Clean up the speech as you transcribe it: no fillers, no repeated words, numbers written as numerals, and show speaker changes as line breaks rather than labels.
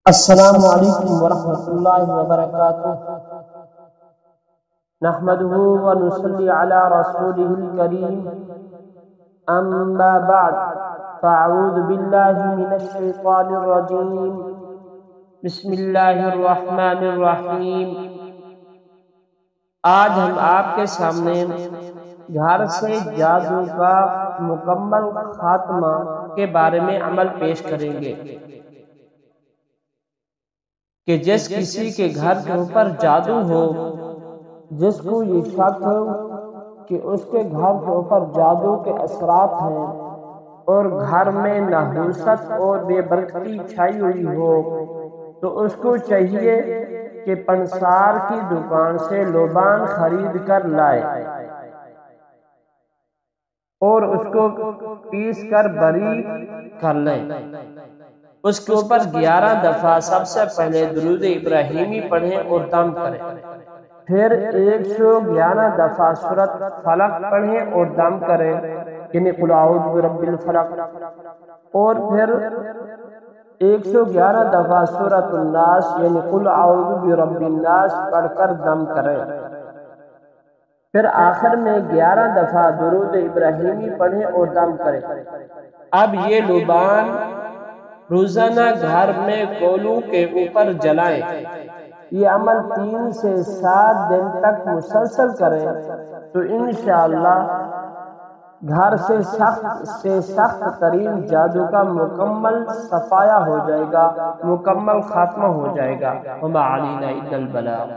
السلام علیکم ورحمۃ اللہ وبرکاتہ۔ نحمده ونصلي على رسوله الكريم، اما بعد فاعوذ باللہ من الشیطان الرجیم، بسم اللہ الرحمن الرحیم۔ آج ہم آپ کے سامنے گھر سے جادو کا مکمل خاتمہ کے بارے میں عمل پیش کریں گے کہ جس کسی کے گھر کے اوپر جادو ہو، جس کو یہ شک ہو کہ اس کے گھر کے اوپر جادو کے اثرات ہیں اور گھر میں نحوست اور بے برکتی چھائی ہوئی ہو، تو اس کو چاہیے کہ پنسار کی دکان سے لوبان خرید کر لائے اور اس کو پیس کر بری کر لیں۔ اس کے اوپر 11 دفعہ سب سے پہلے درود ابراہیمی پڑھیں اور دم کریں، پھر 111 دفعہ سورۃ فلق پڑھیں اور دم کریں، یعنی قل اعوذ برب الفلق، اور پھر 111 دفعہ سورۃ الناس یعنی قل اعوذ برب الناس پڑھ کر دم کریں، پھر آخر میں 11 دفعہ درود ابراہیمی پڑھیں اور دم کریں۔ اب یہ لوبان روزانہ گھر میں کولوں کے اوپر جلائیں۔ یہ عمل 3 سے 7 دن تک مسلسل کریں تو انشاءاللہ گھر سے سخت ترین جادو کا مکمل صفایا ہو جائے گا، مکمل خاتمہ ہو جائے گا۔ وما علینا الا البلاغ۔